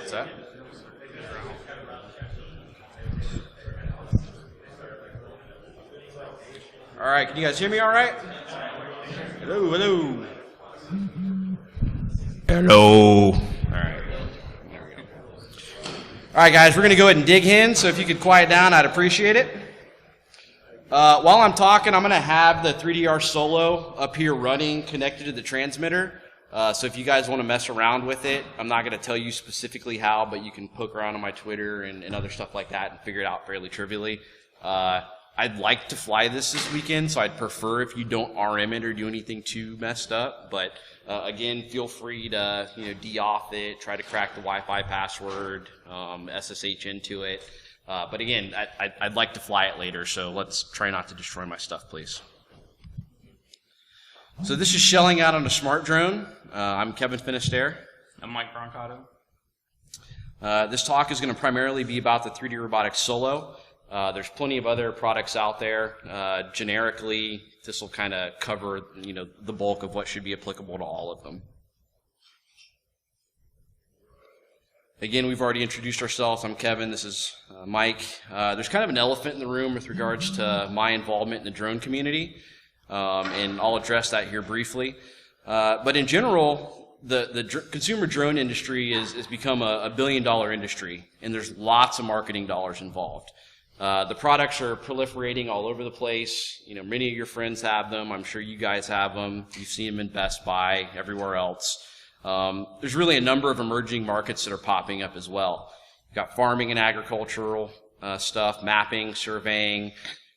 What's that? All right, can you guys hear me all right? Hello, hello. Hello. All right. There we go. All right, guys, we're going to go ahead and dig in, so if you could quiet down, I'd appreciate it. While I'm talking, I'm going to have the 3DR Solo up here running, connected to the transmitter. So if you guys want to mess around with it, I'm not going to tell you specifically how, but you can poke around on my Twitter and other stuff like that and figure it out fairly trivially. I'd like to fly this weekend, so I'd prefer if you don't RM it or do anything too messed up. But again, feel free to de-auth it, try to crack the Wi-Fi password, SSH into it. But again, I'd like to fly it later, so let's try not to destroy my stuff, please. So this is shelling out on a smart drone. I'm Kevin Finisterre. I'm Mike Brancato. This talk is going to primarily be about the 3DRobotics Solo. There's plenty of other products out there. Generically, this will kind of cover the bulk of what should be applicable to all of them. Again, we've already introduced ourselves. I'm Kevin. This is Mike. There's kind of an elephant in the room with regards to my involvement in the drone community, and I'll address that here briefly. But in general, the consumer drone industry has become a billion-dollar industry, and there's lots of marketing dollars involved. The products are proliferating all over the place. Many of your friends have them. I'm sure you guys have them. You've seen them in Best Buy, everywhere else. There's really a number of emerging markets that are popping up as well. You've got farming and agricultural stuff, mapping, surveying,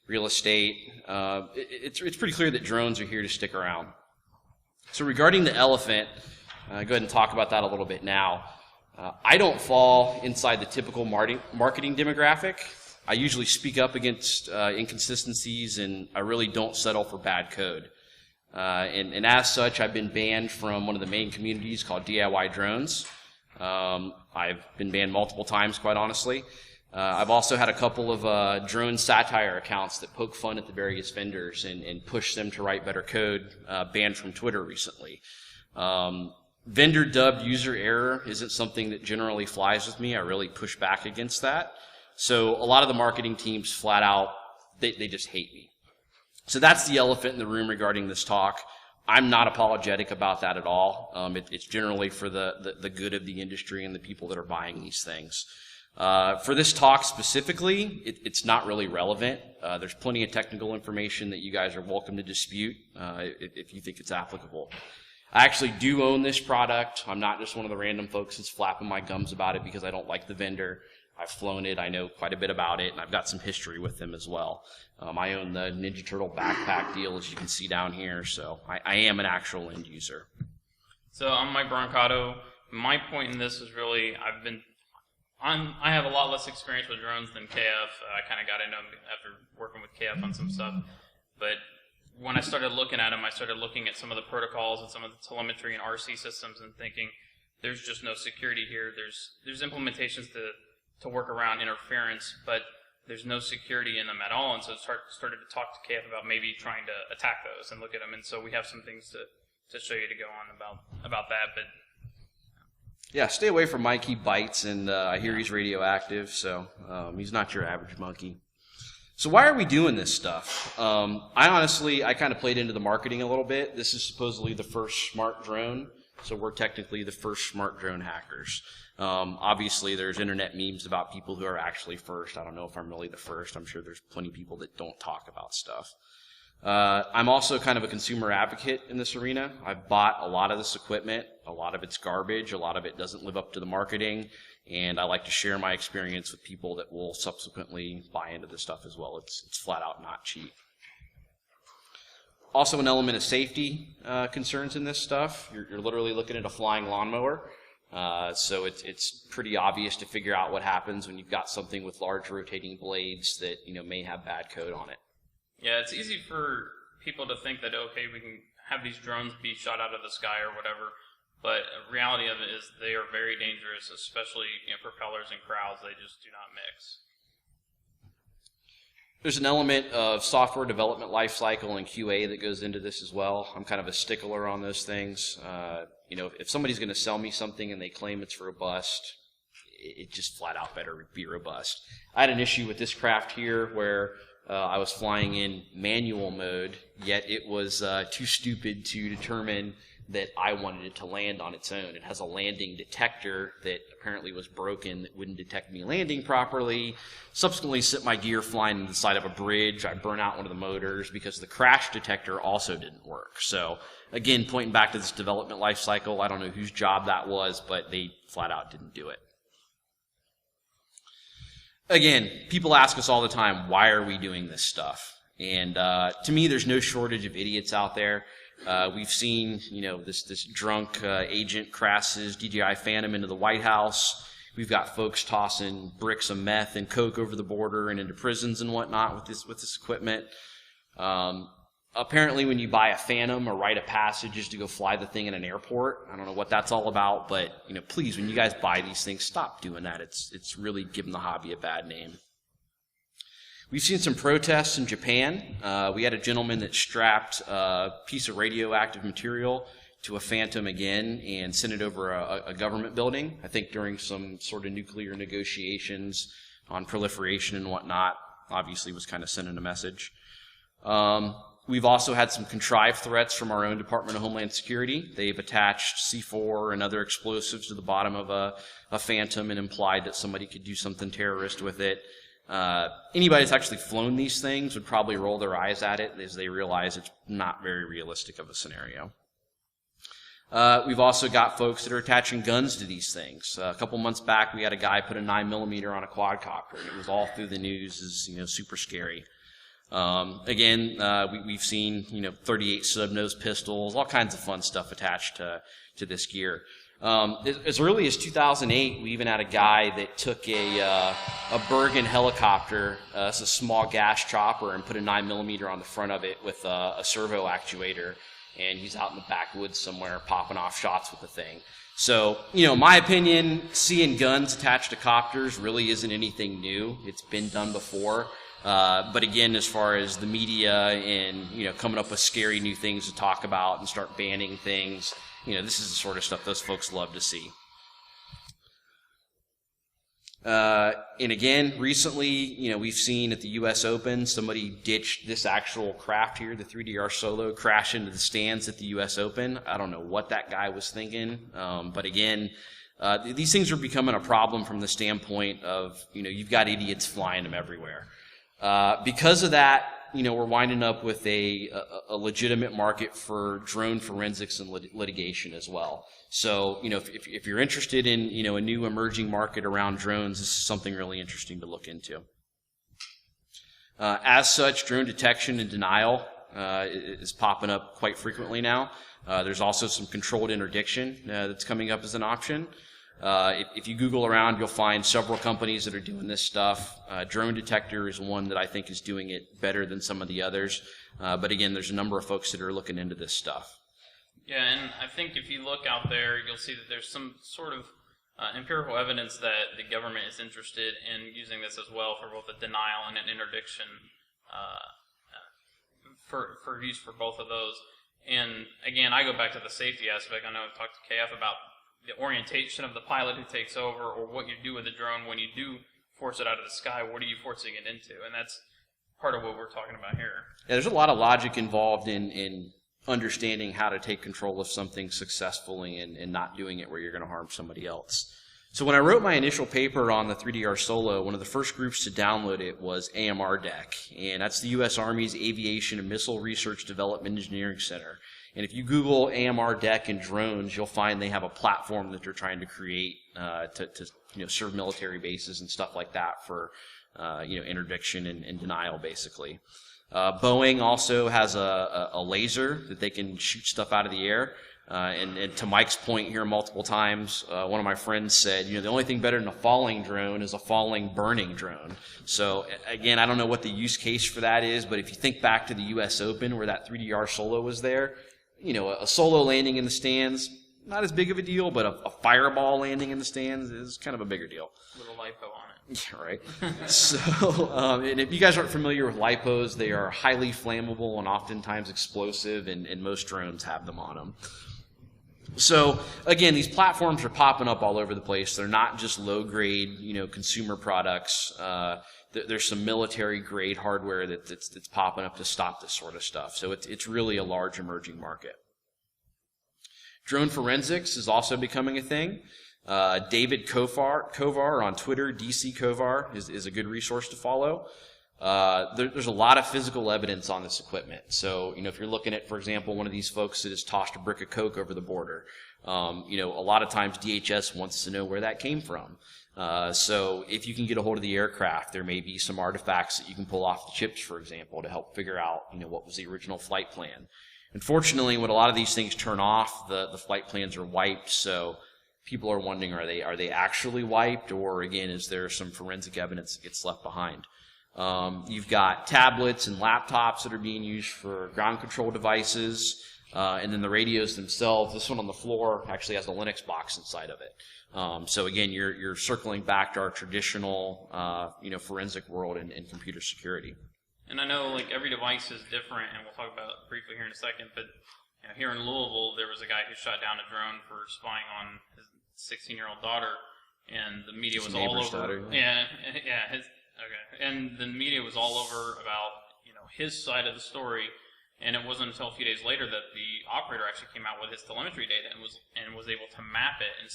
real estate. It's pretty clear that drones are here to stick around. So regarding the elephant, go ahead and talk about that a little bit now. I don't fall inside the typical marketing demographic. I usually speak up against inconsistencies, and I really don't settle for bad code. And as such, I've been banned from one of the main communities called DIY Drones. I've been banned multiple times, quite honestly. I've also had a couple of drone satire accounts that poke fun at the various vendors and push them to write better code, banned from Twitter recently. Vendor dubbed user error isn't something that generally flies with me. I really push back against that. So a lot of the marketing teams flat out, they just hate me. So that's the elephant in the room regarding this talk. I'm not apologetic about that at all. It's generally for the good of the industry and the people that are buying these things. For this talk specifically, it's not really relevant. There's plenty of technical information that you guys are welcome to dispute if you think it's applicable. I actually do own this product. I'm not just one of the random folks that's flapping my gums about it because I don't like the vendor. I've flown it. I know quite a bit about it, and I've got some history with them as well. I own the Ninja Turtle backpack deal, as you can see down here, so I am an actual end user. So I'm Mike Brancato. My point in this is really I have a lot less experience with drones than KF. I kind of got into them after working with KF on some stuff. But when I started looking at them, I started looking at some of the protocols and some of the telemetry and RC systems and thinking, there's just no security here. There's implementations to work around interference, but there's no security in them at all. And so started to talk to KF about maybe trying to attack those and look at them. And so we have some things to show you to go on about that. But yeah, stay away from Mike. He bites, and I hear he's radioactive, so he's not your average monkey. So why are we doing this stuff? I kind of played into the marketing a little bit. This is supposedly the first smart drone, so we're technically the first smart drone hackers. Obviously, there's internet memes about people who are actually first. I don't know if I'm really the first. I'm sure there's plenty of people that don't talk about stuff. I'm also kind of a consumer advocate in this arena. I've bought a lot of this equipment. A lot of it's garbage. A lot of it doesn't live up to the marketing. And I like to share my experience with people that will subsequently buy into this stuff as well. It's flat out not cheap. Also, an element of safety concerns in this stuff. You're literally looking at a flying lawnmower. So it's pretty obvious to figure out what happens when you've got something with large rotating blades that may have bad code on it. Yeah, it's easy for people to think that, okay, we can have these drones be shot out of the sky or whatever, but the reality of it is they are very dangerous, especially propellers and crowds. They just do not mix. There's an element of software development lifecycle and QA that goes into this as well. I'm kind of a stickler on those things. If somebody's going to sell me something and they claim it's robust, it just flat out better be robust. I had an issue with this craft here where I was flying in manual mode, yet it was too stupid to determine that I wanted it to land on its own. It has a landing detector that apparently was broken that wouldn't detect me landing properly. Subsequently set my gear flying on the side of a bridge. I burnt out one of the motors because the crash detector also didn't work. So again, pointing back to this development life cycle, I don't know whose job that was, but they flat out didn't do it. Again, people ask us all the time, why are we doing this stuff? And to me, there's no shortage of idiots out there. We've seen, this drunk agent crashes DJI Phantom into the Whitehouse. We've got folks tossing bricks of meth and coke over the border and into prisons and whatnot with this equipment. Apparently, when you buy a Phantom, a rite of passage is to go fly the thing in an airport. I don't know what that's all about, but please, when you guys buy these things, stop doing that. It's really giving the hobby a bad name. We've seen some protests in Japan. We had a gentleman that strapped a piece of radioactive material to a Phantom again and sent it over a government building, I think during some sort of nuclear negotiations on proliferation and whatnot. Obviously was kind of sending a message. We've also had some contrived threats from our own Department of Homeland Security. They've attached C4 and other explosives to the bottom of a Phantom and implied that somebody could do something terrorist with it. Anybody that's actually flown these things would probably roll their eyes at it as they realize it's not very realistic of a scenario. We've also got folks that are attaching guns to these things. A couple months back, we had a guy put a 9mm on a quadcopter, and it was all through the news as super scary. Again, we've seen 38 snub-nose pistols, all kinds of fun stuff attached to this gear. As early as 2008, we even had a guy that took a Bergen helicopter, it's a small gas chopper, and put a 9mm on the front of it with a servo actuator, and he's out in the backwoods somewhere popping off shots with the thing. So, in my opinion, seeing guns attached to copters really isn't anything new. It's been done before. But again, as far as the media and, coming up with scary new things to talk about and start banning things, this is the sort of stuff those folks love to see. And again, recently, we've seen at the U.S. Open, somebody ditched this actual craft here, the 3DR Solo, crash into the stands at the U.S. Open. I don't know what that guy was thinking. But again, these things are becoming a problem from the standpoint of, you've got idiots flying them everywhere. Because of that, we're winding up with a legitimate market for drone forensics and litigation as well. So, if you're interested in, a new emerging market around drones, this is something really interesting to look into. As such, drone detection and denial is popping up quite frequently now. There's also some controlled interdiction that's coming up as an option. If you Google around, you'll find several companies that are doing this stuff. Drone Detector is one that I think is doing it better than some of the others. But again, there's a number of folks that are looking into this stuff. Yeah, and I think if you look out there, you'll see that there's some sort of empirical evidence that the government is interested in using this as well for both a denial and an interdiction for use for both of those. And again, I go back to the safety aspect. I know I've talked to KF about the orientation of the pilot who takes over, or what you do with the drone when you do force it out of the sky. What are you forcing it into? And that's part of what we're talking about here. Yeah, there's a lot of logic involved in understanding how to take control of something successfully and not doing it where you're going to harm somebody else. So when I wrote my initial paper on the 3DR Solo, one of the first groups to download it was AMR DEC, and that's the U.S. Army's Aviation and Missile Research Development Engineering Center. And if you Google AMR DEC and drones, you'll find they have a platform that they're trying to create to serve military bases and stuff like that for interdiction and denial, basically. Boeing also has a laser that they can shoot stuff out of the air. And to Mike's point here multiple times, one of my friends said, the only thing better than a falling drone is a falling, burning drone. So again, I don't know what the use case for that is, but if you think back to the U.S. Open where that 3DR Solo was there, a solo landing in the stands, not as big of a deal, but a fireball landing in the stands is kind of a bigger deal. Little lipo on it. Yeah, right. So, and if you guys aren't familiar with lipos, they are highly flammable and oftentimes explosive, and most drones have them on them. So again, these platforms are popping up all over the place. They're not just low-grade, consumer products. There's some military-grade hardware that's popping up to stop this sort of stuff. So it's really a large emerging market. Drone forensics is also becoming a thing. David Kovar on Twitter, DC Kovar, is a good resource to follow. There's a lot of physical evidence on this equipment. So, if you're looking at, for example, one of these folks that has tossed a brick of coke over the border, a lot of times DHS wants to know where that came from. So if you can get a hold of the aircraft, there may be some artifacts that you can pull off the chips, for example, to help figure out, what was the original flight plan. Unfortunately, when a lot of these things turn off, the flight plans are wiped, so people are wondering, are they actually wiped, or again, is there some forensic evidence that gets left behind? You've got tablets and laptops that are being used for ground control devices, and then the radios themselves. This one on the floor actually has a Linux box inside of it. So again, you're circling back to our traditional, forensic world in computer security. And I know every device is different, and we'll talk about it briefly here in a second. But here in Louisville, there was a guy who shot down a drone for spying on his 16-year-old daughter, and the media was all over. Daughter, Okay. And the media was all over about, his side of the story, and it wasn't until a few days later that the operator actually came out with his telemetry data and was able to map it and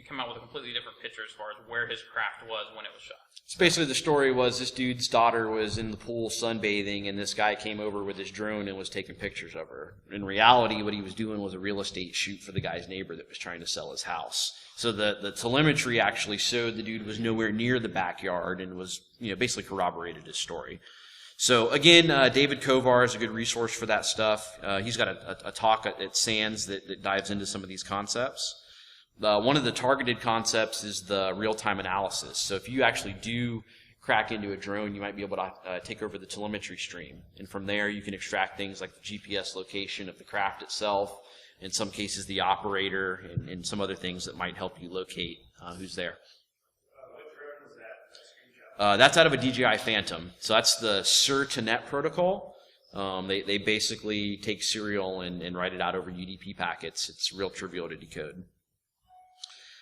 come out with a completely different picture as far as where his craft was when it was shot. So basically the story was this dude's daughter was in the pool sunbathing, and this guy came over with his drone and was taking pictures of her. In reality, what he was doing was a real estate shoot for the guy's neighbor that was trying to sell his house. So the telemetry actually showed the dude was nowhere near the backyard and was, basically corroborated his story. So again, David Kovar is a good resource for that stuff. He's got a talk at SANS that dives into some of these concepts. One of the targeted concepts is the real-time analysis. So if you actually do crack into a drone, you might be able to take over the telemetry stream. And from there, you can extract things like the GPS location of the craft itself, in some cases the operator, and some other things that might help you locate who's there. What drone was that? That's out of a DJI Phantom. So that's the SIR-to-net protocol. They basically take serial and write it out over UDP packets. It's real trivial to decode.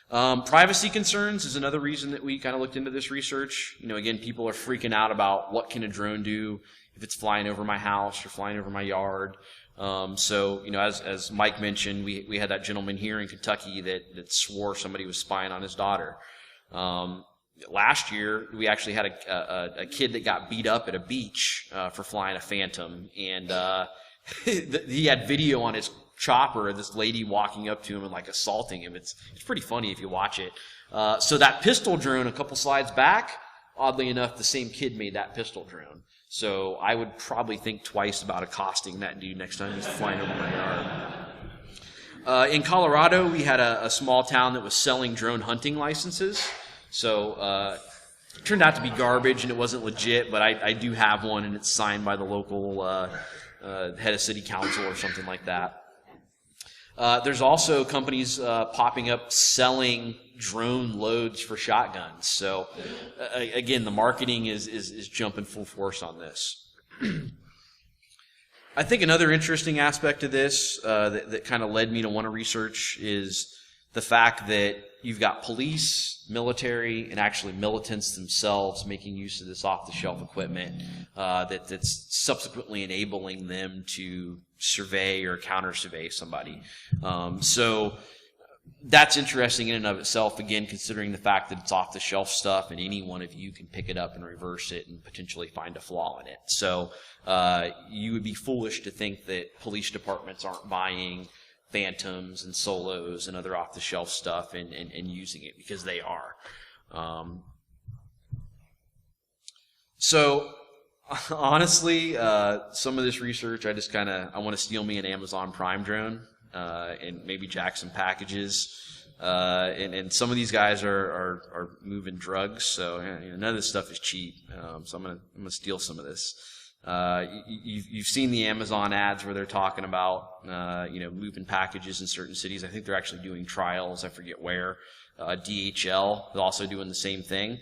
Privacy concerns is another reason that we kind of looked into this research. Again, people are freaking out about what can a drone do if it's flying over my house or flying over my yard. So, as Mike mentioned, we had that gentleman here in Kentucky that swore somebody was spying on his daughter. Last year, we actually had a kid that got beat up at a beach for flying a Phantom, and he had video on his chopper of this lady walking up to him and assaulting him. It's pretty funny if you watch it. So that pistol drone a couple slides back, oddly enough, the same kid made that pistol drone. So I would probably think twice about accosting that dude next time he's flying over my yard. In Colorado, we had a small town that was selling drone hunting licenses. So it turned out to be garbage and it wasn't legit, but I do have one, and it's signed by the local head of city council or something like that. There's also companies popping up selling drone loads for shotguns. So again, the marketing is jumping full force on this. I think another interesting aspect of this that kind of led me to want to research is the fact that you've got police, military, and actually militants themselves making use of this off-the-shelf equipment that's subsequently enabling them to survey or counter-survey somebody. So that's interesting in and of itself, again, considering the fact that it's off-the-shelf stuff and any one of you can pick it up and reverse it and potentially find a flaw in it. So you would be foolish to think that police departments aren't buying Phantoms and Solos and other off-the-shelf stuff and using it, because they are. So honestly, some of this research, I want to steal me an Amazon Prime drone and maybe jack some packages. And some of these guys are moving drugs, so none of this stuff is cheap. So I'm gonna steal some of this. You've seen the Amazon ads where they're talking about moving packages in certain cities. I think they're actually doing trials. I forget where. DHL is also doing the same thing.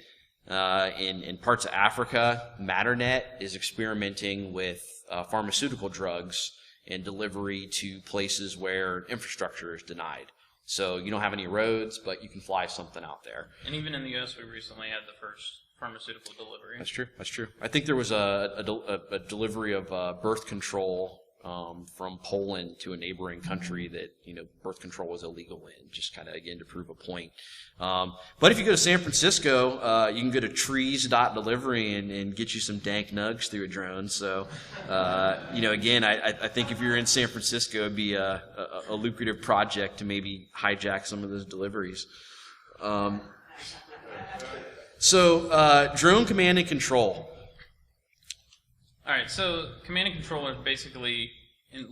In parts of Africa, Matternet is experimenting with pharmaceutical drugs and delivery to places where infrastructure is denied. So you don't have any roads, but you can fly something out there. And even in the U.S., we recently had the first pharmaceutical delivery. That's true. That's true. I think there was a delivery of birth control from Poland to a neighboring country that, birth control was illegal in, just kind of, again, to prove a point. But if you go to San Francisco, you can go to trees.delivery and get you some dank nugs through a drone. So, again, I think if you're in San Francisco, it'd be a lucrative project to maybe hijack some of those deliveries. So, drone command and control. All right, so command and control are basically, when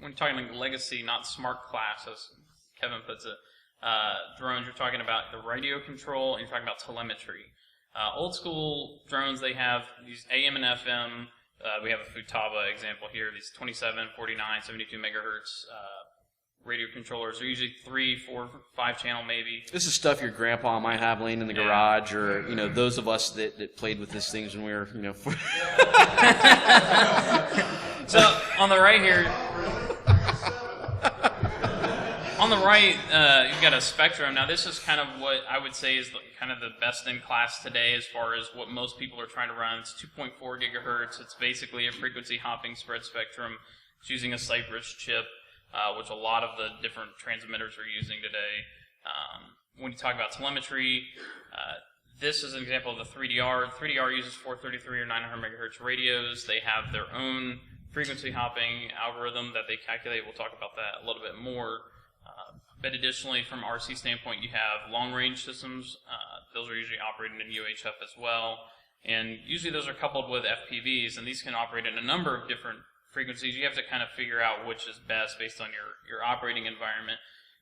you're talking like legacy, not smart class, as Kevin puts it, drones, you're talking about the radio control, and you're talking about telemetry. Old school drones, they have these AM and FM. We have a Futaba example here, these 27, 49, 72 megahertz radio controllers. They're usually 3, 4, 5 channel maybe. This is stuff your grandpa might have laying in the garage, or those of us that played with these things when we were So on the right here, on the right, you've got a spectrum. Now this is kind of what I would say is kind of the best in class today as far as what most people are trying to run. It's 2.4 gigahertz. It's basically a frequency hopping spread spectrum. It's using a Cypress chip, which a lot of the different transmitters are using today. When you talk about telemetry, this is an example of the 3DR. 3DR uses 433 or 900 megahertz radios. They have their own frequency hopping algorithm that they calculate. We'll talk about that a little bit more. But additionally, from RC standpoint, you have long-range systems. Those are usually operating in UHF as well. And usually those are coupled with FPVs, and these can operate in a number of different frequencies. You have to kind of figure out which is best based on your operating environment.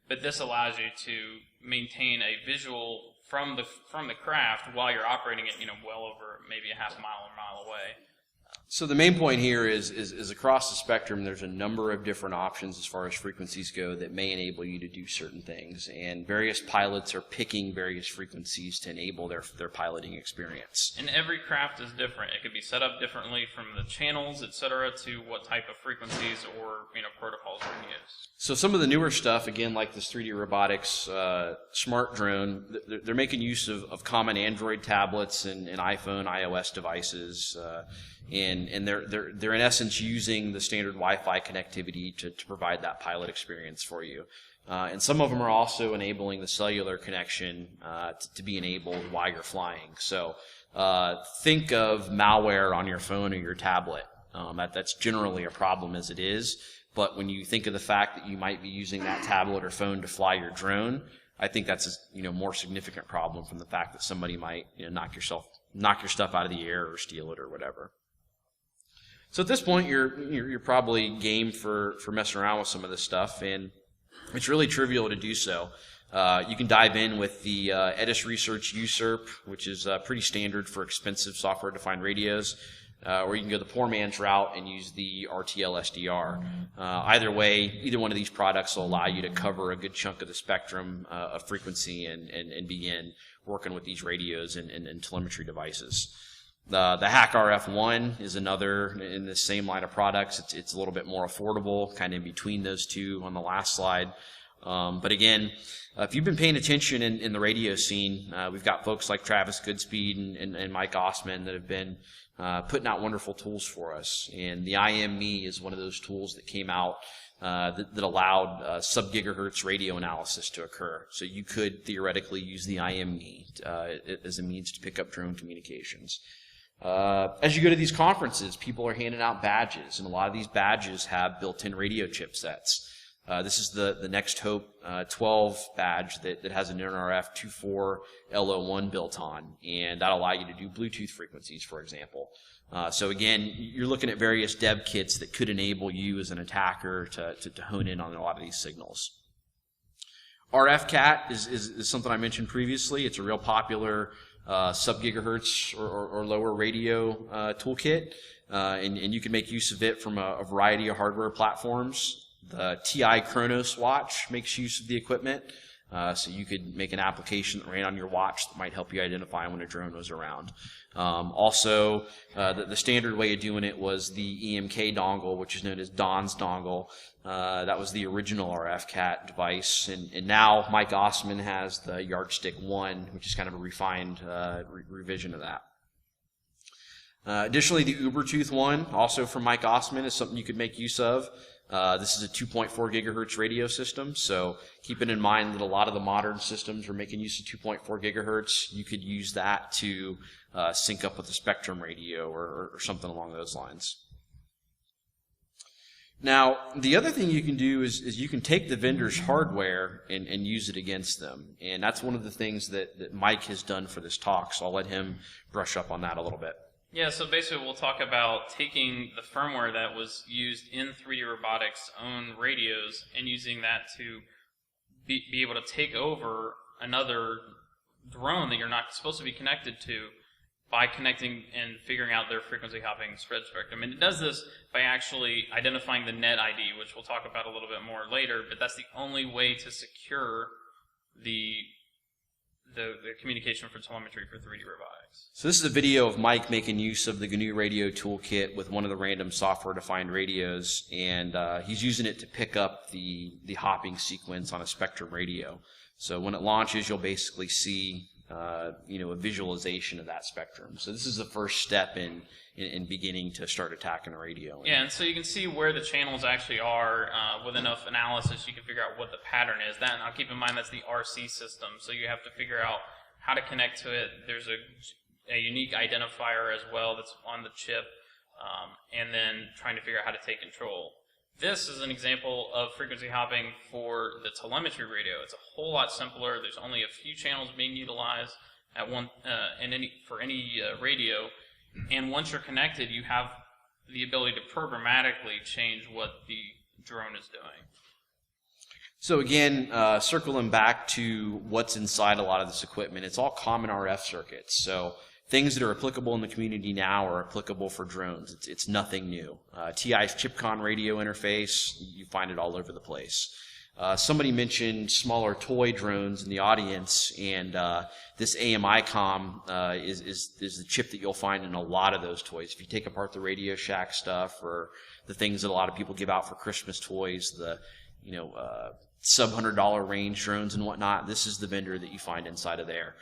But this allows you to maintain a visual from the craft while you're operating it, well over maybe a half mile or mile away. So the main point here is across the spectrum, there's a number of different options as far as frequencies go that may enable you to do certain things, and various pilots are picking various frequencies to enable their piloting experience. And every craft is different. It could be set up differently from the channels, etc., to what type of frequencies or protocols are being used. So some of the newer stuff, again, like this 3DRobotics smart drone, they're making use of common Android tablets and iPhone, iOS devices. And they're in essence using the standard Wi-Fi connectivity to provide that pilot experience for you. And some of them are also enabling the cellular connection to be enabled while you're flying. So think of malware on your phone or your tablet. That's generally a problem as it is. But when you think of the fact that you might be using that tablet or phone to fly your drone, I think that's a more significant problem from the fact that somebody might knock your stuff out of the air or steal it or whatever. So at this point, you're probably game for messing around with some of this stuff, and it's really trivial to do so. You can dive in with the Edis Research USERP, which is pretty standard for expensive software-defined radios, or you can go the poor man's route and use the RTL SDR. Either way, either one of these products will allow you to cover a good chunk of the spectrum of frequency and begin working with these radios and telemetry devices. The Hack RF1 is another in the same line of products. It's a little bit more affordable, kind of in between those two on the last slide. But again, if you've been paying attention in the radio scene, we've got folks like Travis Goodspeed and Mike Osman that have been putting out wonderful tools for us. And the IME is one of those tools that came out that allowed sub-gigahertz radio analysis to occur. So you could theoretically use the IME as a means to pick up drone communications. As you go to these conferences, people are handing out badges, and a lot of these badges have built-in radio chipsets. This is the Next Hope 12 badge that has an NRF 24 LO1 built on, and that'll allow you to do Bluetooth frequencies, for example. So again, you're looking at various dev kits that could enable you as an attacker to hone in on a lot of these signals. RFCAT is something I mentioned previously. It's a real popular sub-gigahertz or lower radio toolkit, and you can make use of it from a variety of hardware platforms. The TI Chronos watch makes use of the equipment. So you could make an application that ran on your watch that might help you identify when a drone was around. Also, the standard way of doing it was the EMK dongle, which is known as Don's dongle. That was the original RF Cat device, and now Mike Osman has the Yardstick 1, which is kind of a refined revision of that. Additionally, the Ubertooth 1, also from Mike Osman, is something you could make use of. This is a 2.4 gigahertz radio system, so keeping in mind that a lot of the modern systems are making use of 2.4 gigahertz, you could use that to sync up with a Spectrum radio or something along those lines. Now, the other thing you can do is you can take the vendor's hardware and use it against them, and that's one of the things that Mike has done for this talk, so I'll let him brush up on that a little bit. Yeah, so basically we'll talk about taking the firmware that was used in 3DRobotics' own radios and using that to be able to take over another drone that you're not supposed to be connected to by connecting and figuring out their frequency hopping spread spectrum. And it does this by actually identifying the net ID, which we'll talk about a little bit more later, but that's the only way to secure the communication for telemetry for 3DRobotics. So this is a video of Mike making use of the GNU Radio toolkit with one of the random software-defined radios, and he's using it to pick up the hopping sequence on a Spectrum radio. So when it launches, you'll basically see a visualization of that spectrum. So this is the first step in beginning to start attacking a radio. Yeah, and so you can see where the channels actually are. With enough analysis, you can figure out what the pattern is. That, now keep in mind, that's the RC system, so you have to figure out how to connect to it. There's a unique identifier as well that's on the chip, and then trying to figure out how to take control. This is an example of frequency hopping for the telemetry radio. It's a whole lot simpler. There's only a few channels being utilized at one for any radio. And once you're connected, you have the ability to programmatically change what the drone is doing. So again, circling back to what's inside a lot of this equipment, it's all common RF circuits. So things that are applicable in the community now are applicable for drones. It's nothing new. TI's ChipCon radio interface, you find it all over the place. Somebody mentioned smaller toy drones in the audience, and this AMI COM is the chip that you'll find in a lot of those toys. If you take apart the Radio Shack stuff or the things that a lot of people give out for Christmas toys, the sub-$100 range drones and whatnot, this is the vendor that you find inside of there.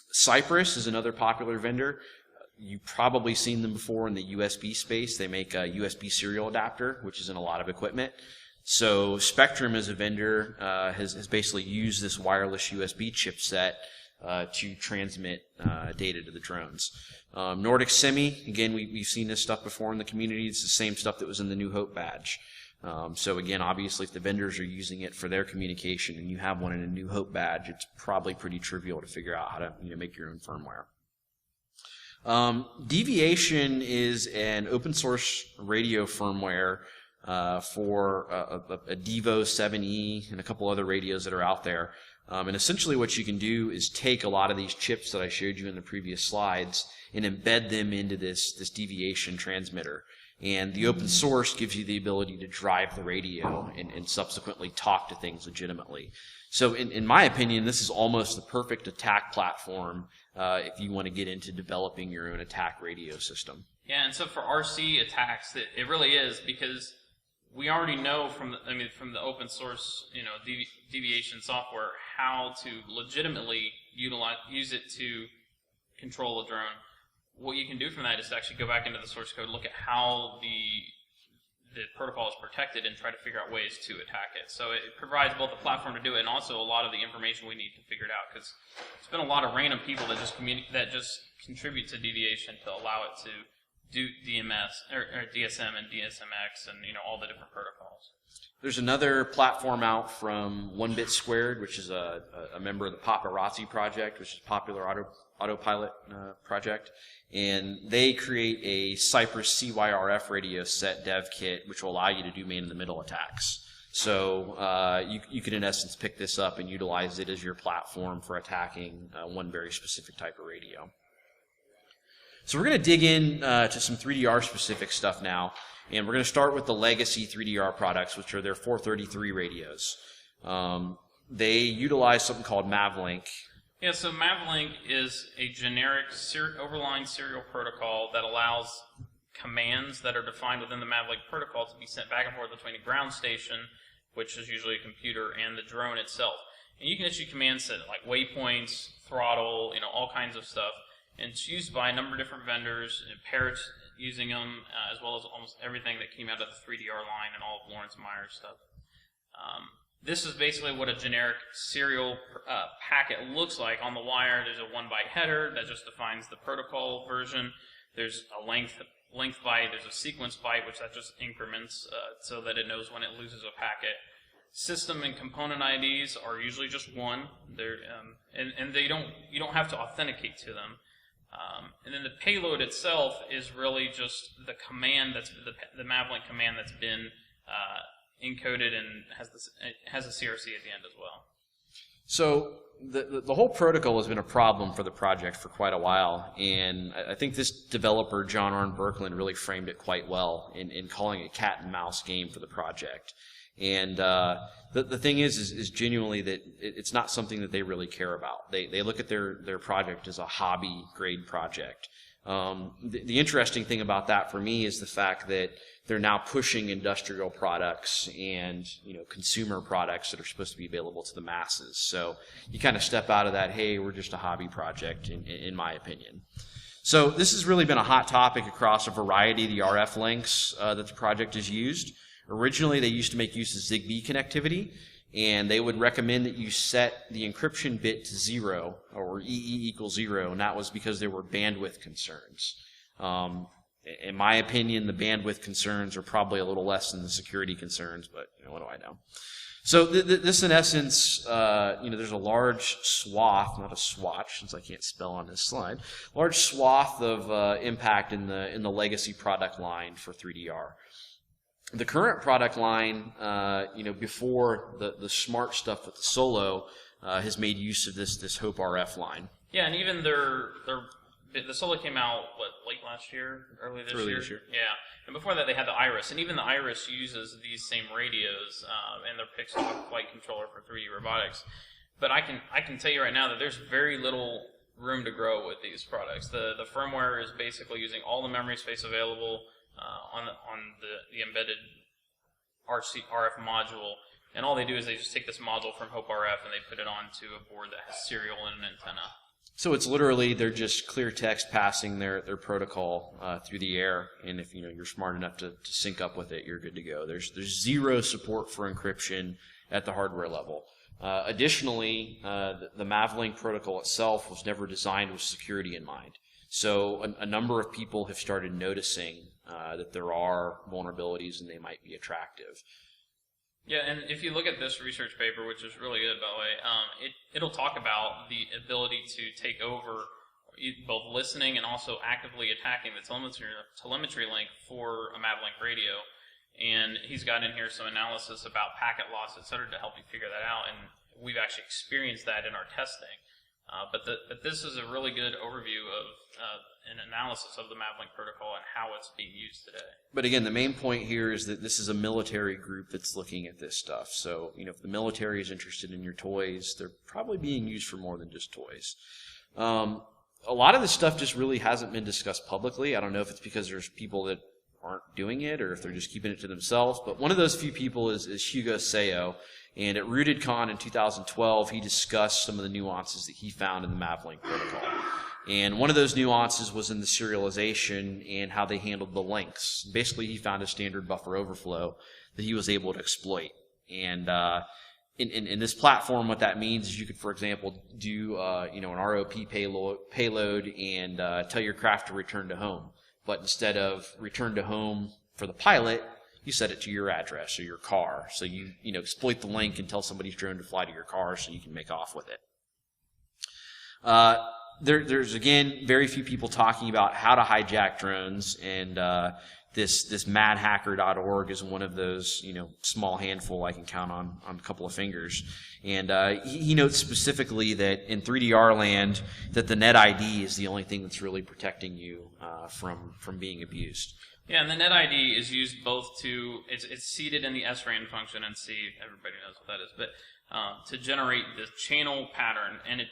Cypress is another popular vendor. You've probably seen them before in the USB space. They make a USB serial adapter, which is in a lot of equipment. So Spectrum as a vendor has basically used this wireless USB chipset to transmit data to the drones. Nordic Semi, again, we've seen this stuff before in the community. It's the same stuff that was in the New Hope badge. So again, obviously, if the vendors are using it for their communication and you have one in a New Hope badge, it's probably pretty trivial to figure out how to make your own firmware. Deviation is an open source radio firmware for a Devo 7E and a couple other radios that are out there. And essentially what you can do is take a lot of these chips that I showed you in the previous slides and embed them into this deviation transmitter. And the open source gives you the ability to drive the radio and subsequently talk to things legitimately. So in my opinion, this is almost the perfect attack platform if you want to get into developing your own attack radio system. Yeah, and so for RC attacks, it really is, because we already know from the open source deviation software how to legitimately use it to control a drone. What you can do from that is to actually go back into the source code, look at how the protocol is protected, and try to figure out ways to attack it. So it provides both a platform to do it and also a lot of the information we need to figure it out, because it's been a lot of random people that just contribute to deviation to allow it to do DMS or DSM and DSMX and all the different protocols. There's another platform out from 1Bit Squared, which is a member of the Paparazzi project, which is a popular autopilot project, and they create a Cypress CYRF radio set dev kit, which will allow you to do man-in-the-middle attacks. So you could, in essence, pick this up and utilize it as your platform for attacking one very specific type of radio. So we're going to dig in to some 3DR specific stuff now, and we're going to start with the legacy 3DR products, which are their 433 radios. they utilize something called Mavlink. Yeah, so Mavlink is a generic overlying serial protocol that allows commands that are defined within the Mavlink protocol to be sent back and forth between a ground station, which is usually a computer, and the drone itself. And you can issue commands that like waypoints, throttle, all kinds of stuff. And it's used by a number of different vendors, and Parrot's using them, as well as almost everything that came out of the 3DR line and all of Lawrence Meyer's stuff. This is basically what a generic serial packet looks like. On the wire, there's a 1-byte header that just defines the protocol version. There's a length byte, there's a sequence byte, which that just increments so that it knows when it loses a packet. System and component IDs are usually just one. They're and you don't have to authenticate to them. And then the payload itself is really just the command that's the Mavlink command that's been encoded and has a CRC at the end as well. So the whole protocol has been a problem for the project for quite a while, and I think this developer, John Arne Birkeland, really framed it quite well in calling it a cat and mouse game for the project. And the thing is genuinely that it's not something that they really care about. They look at their project as a hobby grade project. The interesting thing about that for me is the fact that they're now pushing industrial products and consumer products that are supposed to be available to the masses. So you kind of step out of that, hey, we're just a hobby project, in my opinion. So this has really been a hot topic across a variety of the RF links that the project has used. Originally, they used to make use of Zigbee connectivity, and they would recommend that you set the encryption bit to 0, or EE equals 0, and that was because there were bandwidth concerns. In my opinion, the bandwidth concerns are probably a little less than the security concerns, but what do I know? So this, in essence, there's a large swath, not a swatch, since I can't spell on this slide, large swath of impact in the legacy product line for 3DR. The current product line, before the smart stuff with the Solo, has made use of this Hope RF line. Yeah, and even the Solo came out, late last year? Early this year? Yeah. And before that, they had the Iris. And even the Iris uses these same radios and their Pixel flight controller for 3DRobotics. But I can tell you right now that there's very little room to grow with these products. The firmware is basically using all the memory space available on the embedded RF module. And all they do is they just take this module from Hope RF and they put it onto a board that has serial and an antenna. So it's literally they're just clear text passing their protocol through the air, and if you're smart enough to sync up with it, you're good to go. There's zero support for encryption at the hardware level. Additionally, the Mavlink protocol itself was never designed with security in mind. So a number of people have started noticing that there are vulnerabilities and they might be attractive. Yeah, and if you look at this research paper, which is really good, by the way, it'll talk about the ability to take over both listening and also actively attacking the telemetry link for a Mavlink radio. And he's got in here some analysis about packet loss, et cetera, to help you figure that out. And we've actually experienced that in our testing. But this is a really good overview of an analysis of the Mavlink protocol and how it's being used today. But again, the main point here is that this is a military group that's looking at this stuff. So, if the military is interested in your toys, they're probably being used for more than just toys. A lot of this stuff just really hasn't been discussed publicly. I don't know if it's because there's people that aren't doing it or if they're just keeping it to themselves. But one of those few people is Hugo Seo. And at RootedCon in 2012, he discussed some of the nuances that he found in the Mavlink protocol. And one of those nuances was in the serialization and how they handled the links. Basically, he found a standard buffer overflow that he was able to exploit. And in this platform, what that means is you could, for example, do an ROP payload and tell your craft to return to home. But instead of return to home for the pilot, you set it to your address or your car. So you exploit the link and tell somebody's drone to fly to your car so you can make off with it. There's again very few people talking about how to hijack drones, and this madhacker.org is one of those small handful I can count on a couple of fingers. And he notes specifically that in 3DR land that the net ID is the only thing that's really protecting you from being abused. Yeah, and the net ID is used both to, it's seeded in the SRAN function, and everybody knows what that is, but to generate the channel pattern, and it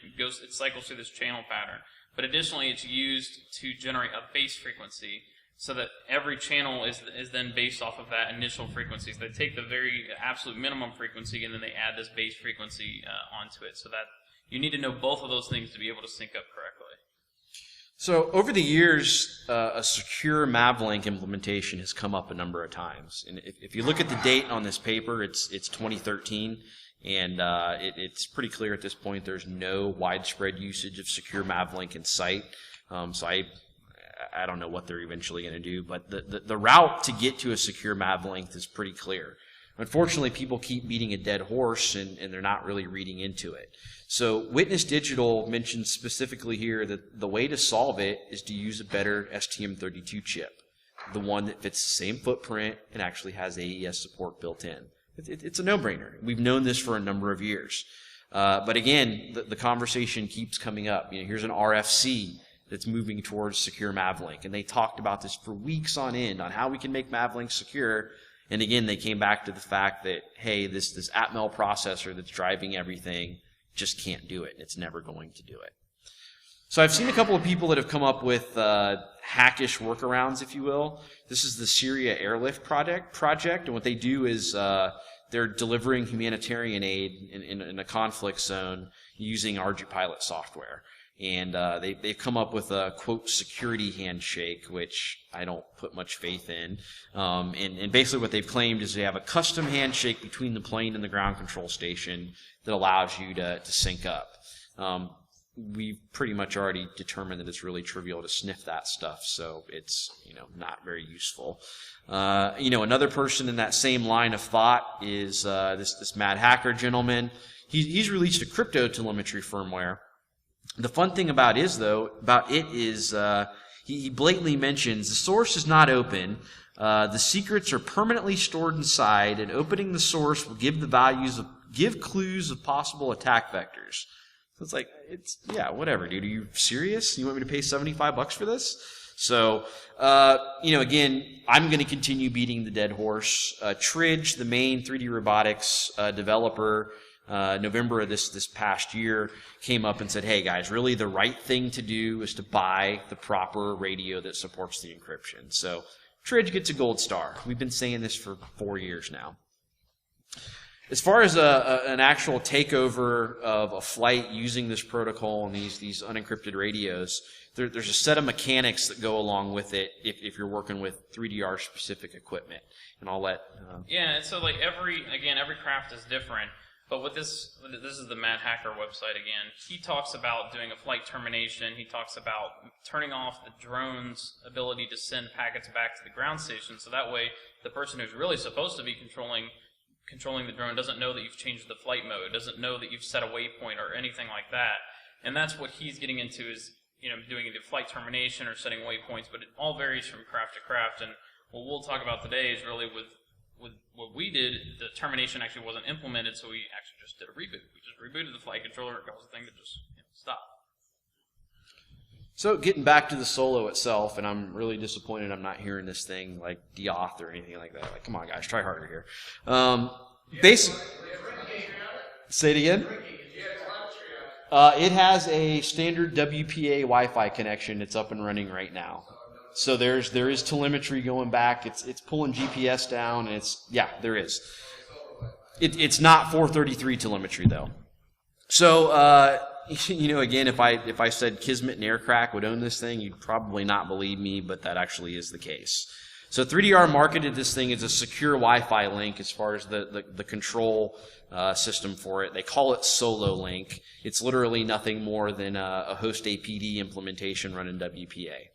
cycles through this channel pattern. But additionally, it's used to generate a base frequency, so that every channel is then based off of that initial frequency. So they take the very absolute minimum frequency, and then they add this base frequency onto it, so that you need to know both of those things to be able to sync up correctly. So over the years, a secure MAVLink implementation has come up a number of times. And if you look at the date on this paper, it's 2013, and it's pretty clear at this point there's no widespread usage of secure MAVLink in sight. So I don't know what they're eventually going to do, but the route to get to a secure MAVLink is pretty clear. Unfortunately, people keep beating a dead horse, and they're not really reading into it. So Witness Digital mentions specifically here that the way to solve it is to use a better STM32 chip, the one that fits the same footprint and actually has AES support built in. It's a no-brainer. We've known this for a number of years. But again, the conversation keeps coming up. Here's an RFC that's moving towards secure MAVLink, and they talked about this for weeks on end on how we can make MAVLink secure. And again, they came back to the fact that, hey, this Atmel processor that's driving everything just can't do it, and it's never going to do it. So I've seen a couple of people that have come up with hackish workarounds, if you will. This is the Syria Airlift project, and what they do is they're delivering humanitarian aid in a conflict zone using ArduPilot software. And they've come up with a, quote, security handshake, which I don't put much faith in. And basically what they've claimed is they have a custom handshake between the plane and the ground control station that allows you to sync up. We've pretty much already determined that it's really trivial to sniff that stuff, so it's not very useful. Another person in that same line of thought is this Mad Hacker gentleman. He's released a crypto telemetry firmware. The fun thing about it is he blatantly mentions the source is not open. The secrets are permanently stored inside, and opening the source will give clues of possible attack vectors. So it's like, whatever, dude. Are you serious? You want me to pay $75 for this? So, again, I'm going to continue beating the dead horse. Tridge, the main 3DRobotics developer, November of this past year, came up and said, hey guys, really the right thing to do is to buy the proper radio that supports the encryption. So Tridge gets a gold star. We've been saying this for 4 years now. As far as an actual takeover of a flight using this protocol and these unencrypted radios, there's a set of mechanics that go along with it if you're working with 3DR specific equipment. And I'll let... Yeah, so like every craft is different. But with this is the Mad Hacker website again. He talks about doing a flight termination. He talks about turning off the drone's ability to send packets back to the ground station, so that way the person who's really supposed to be controlling the drone doesn't know that you've changed the flight mode, doesn't know that you've set a waypoint or anything like that. And that's what he's getting into is doing the flight termination or setting waypoints. But it all varies from craft to craft. And what we'll talk about today is really with what we did, the termination actually wasn't implemented, so we actually just did a reboot. We just rebooted the flight controller, it caused the thing to just stop. So getting back to the Solo itself, and I'm really disappointed I'm not hearing this thing like de-auth or anything like that. Like, come on guys, try harder here. Say it again? It has a standard WPA Wi-Fi connection. It's up and running right now. So there is telemetry going back. It's pulling GPS down. And there is. It's not 433 telemetry though. So again, if I said Kismet and Aircrack would own this thing, you'd probably not believe me, but that actually is the case. So 3DR marketed this thing as a secure Wi-Fi link as far as the control system for it. They call it Solo Link. It's literally nothing more than a host APD implementation running WPA.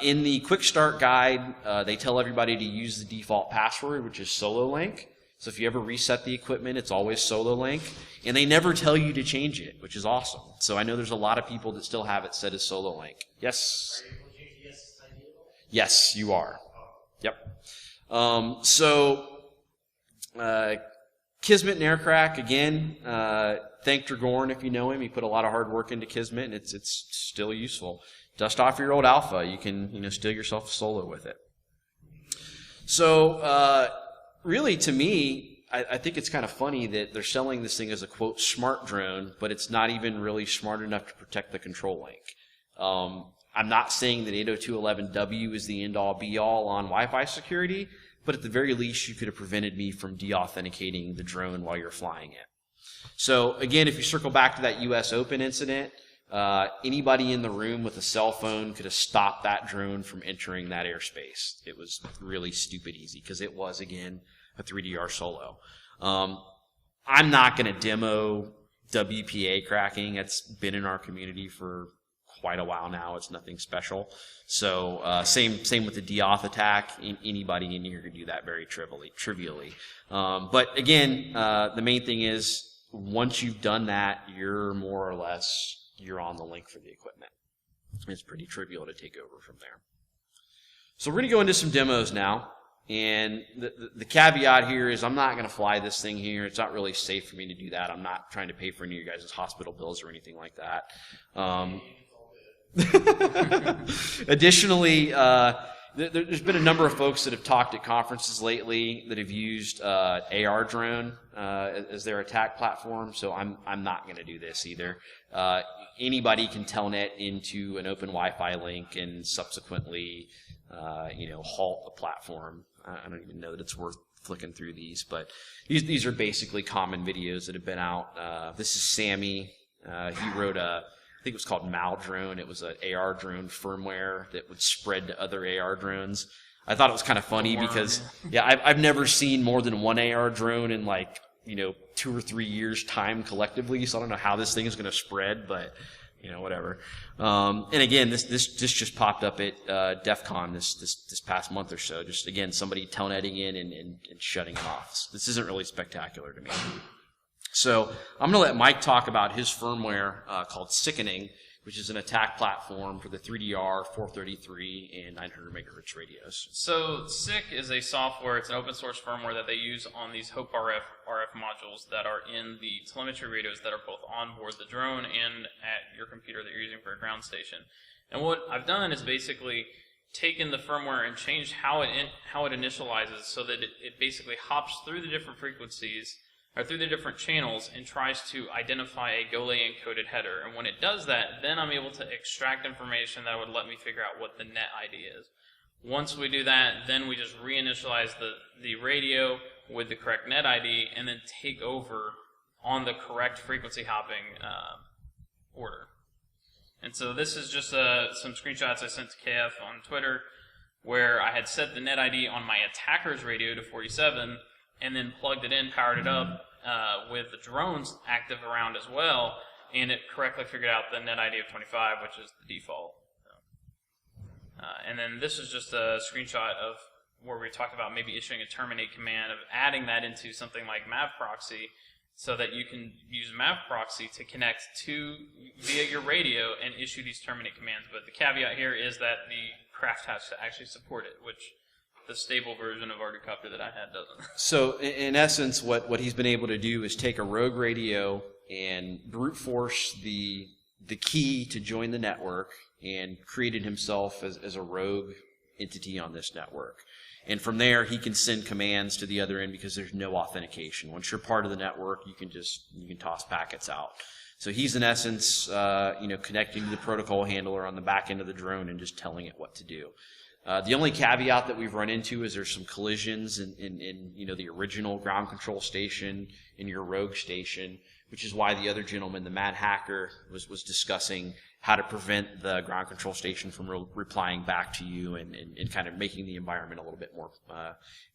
In the quick start guide, they tell everybody to use the default password, which is Solo Link. So if you ever reset the equipment, it's always Solo Link. And they never tell you to change it, which is awesome. So I know there's a lot of people that still have it set as Solo Link. Yes? Are you able to change the SSID at all? Yes, you are. Yep. Kismet and Aircrack, again, thank Dragorn if you know him. He put a lot of hard work into Kismet, and it's still useful. Dust off your old Alpha. You can steal yourself a Solo with it. So really, to me, I think it's kind of funny that they're selling this thing as a, quote, smart drone, but it's not even really smart enough to protect the control link. I'm not saying that 802.11w is the end-all, be-all on Wi-Fi security, but at the very least, you could have prevented me from de-authenticating the drone while you're flying it. So again, if you circle back to that U.S. Open incident, anybody in the room with a cell phone could have stopped that drone from entering that airspace. It was really stupid easy because it was, again, a 3DR solo. I'm not going to demo WPA cracking. It's been in our community for quite a while now. It's nothing special. So same with the deauth attack. Anybody in here could do that very trivially. But again, the main thing is once you've done that, you're more or less you're on the link for the equipment. It's pretty trivial to take over from there. So we're going to go into some demos now. And the caveat here is I'm not going to fly this thing here. It's not really safe for me to do that. I'm not trying to pay for any of your guys' hospital bills or anything like that. Additionally, there's been a number of folks that have talked at conferences lately that have used AR drone as their attack platform. So I'm not going to do this either. Anybody can telnet into an open Wi-Fi link and subsequently, halt the platform. I don't even know that it's worth flicking through these, but these are basically common videos that have been out. This is Sammy. He wrote I think it was called Mal Drone. It was an AR drone firmware that would spread to other AR drones. I thought it was kind of funny because, I've never seen more than one AR drone in 2 or 3 years time collectively. So I don't know how this thing is going to spread, but whatever. And again, this just popped up at DEF CON this past month or so. Just again, somebody telnetting in and shutting it off. This isn't really spectacular to me. So I'm going to let Mike talk about his firmware called Sickening, which is an attack platform for the 3DR, 433, and 900 megahertz radios. So SICK is a software, it's an open source firmware that they use on these HOPE RF modules that are in the telemetry radios that are both on board the drone and at your computer that you're using for a ground station. And what I've done is basically taken the firmware and changed how it initializes so that it basically hops through the different frequencies or through the different channels and tries to identify a GOLAY encoded header. And when it does that, then I'm able to extract information that would let me figure out what the net ID is. Once we do that, then we just reinitialize the radio with the correct net ID and then take over on the correct frequency hopping order. And so this is just some screenshots I sent to KF on Twitter where I had set the net ID on my attacker's radio to 47 and then plugged it in, powered it up with the drones active around as well, and it correctly figured out the net ID of 25, which is the default. And then this is just a screenshot of where we talked about maybe issuing a terminate command, of adding that into something like mavproxy so that you can use mavproxy to connect via your radio and issue these terminate commands. But the caveat here is that the craft has to actually support it, which the stable version of Arducopter that I had doesn't. So in essence, what he's been able to do is take a rogue radio and brute force the key to join the network and created himself as a rogue entity on this network. And from there, he can send commands to the other end because there's no authentication. Once you're part of the network, you can toss packets out. So he's in essence, connecting to the protocol handler on the back end of the drone and just telling it what to do. The only caveat that we've run into is there's some collisions in the original ground control station in your rogue station, which is why the other gentleman, the Mad Hacker, was discussing how to prevent the ground control station from replying back to you and kind of making the environment a little bit more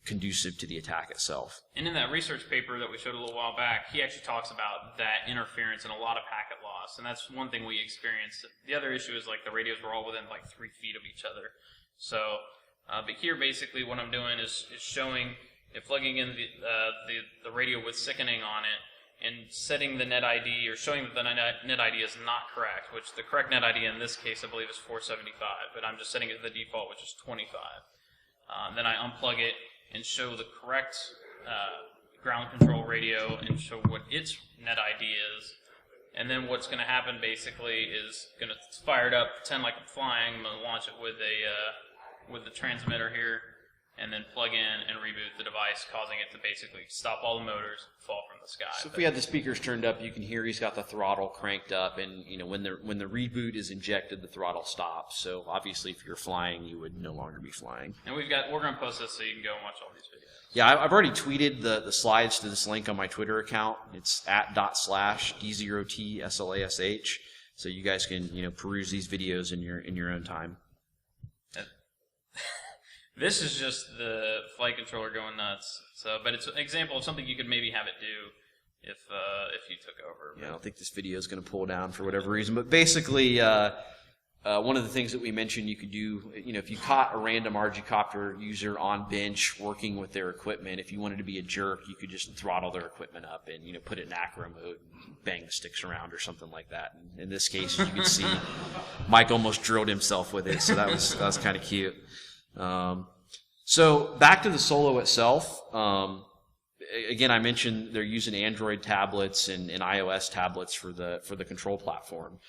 conducive to the attack itself. And in that research paper that we showed a little while back, he actually talks about that interference and a lot of packet loss, and that's one thing we experienced. The other issue is the radios were all within 3 feet of each other. So, but here basically what I'm doing is showing, plugging in the radio with sickening on it and setting the net ID or showing that the net ID is not correct, which the correct net ID in this case I believe is 475, but I'm just setting it to the default, which is 25. Then I unplug it and show the correct ground control radio and show what its net ID is. And then what's going to happen basically is going to fire it up, pretend like I'm flying. I'm going to launch it with the transmitter here, and then plug in and reboot the device, causing it to basically stop all the motors, fall from the sky. So if we had the speakers turned up, you can hear he's got the throttle cranked up, and when the reboot is injected, the throttle stops. So obviously, if you're flying, you would no longer be flying. And we're going to post this so you can go and watch all these videos. Yeah, I've already tweeted the slides to this link on my Twitter account. It's @./D0T/SLASH. So you guys can peruse these videos in your own time. This is just the flight controller going nuts. But it's an example of something you could maybe have it do if you took over. Yeah, I don't think this video is going to pull down for whatever reason. But basically, one of the things that we mentioned you could do, if you caught a random RG-copter user on bench working with their equipment, if you wanted to be a jerk, you could just throttle their equipment up and put it in acro mode, and bang the sticks around or something like that. And in this case, as you can see, Mike almost drilled himself with it, so that was kind of cute. So back to the Solo itself. Again, I mentioned they're using Android tablets and iOS tablets for the control platform.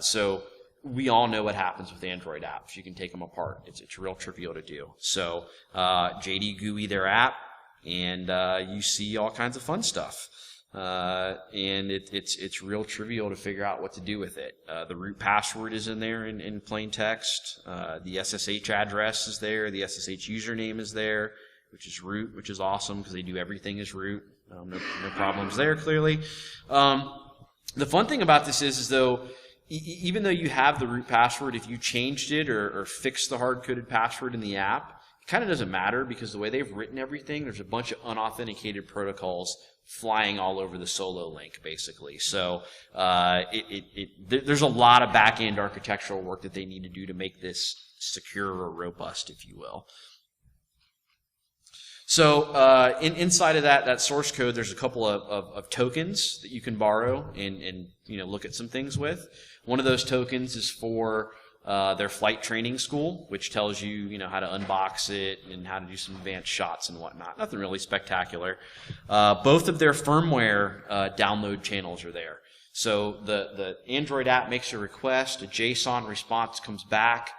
So we all know what happens with Android apps. You can take them apart. It's real trivial to do. So JD GUI their app, and you see all kinds of fun stuff. And it's real trivial to figure out what to do with it. The root password is in there in plain text. The SSH address is there. The SSH username is there, which is root, which is awesome because they do everything as root. No problems there, clearly. The fun thing about this is though, even though you have the root password, if you changed it or fixed the hard-coded password in the app, it kind of doesn't matter because the way they've written everything, there's a bunch of unauthenticated protocols flying all over the Solo link, basically. So there's a lot of back-end architectural work that they need to do to make this secure or robust, if you will. So inside of that source code, there's a couple of tokens that you can borrow and look at some things with. One of those tokens is for their flight training school, which tells you how to unbox it and how to do some advanced shots and whatnot. Nothing really spectacular. Both of their firmware download channels are there. So the Android app makes a request, a JSON response comes back,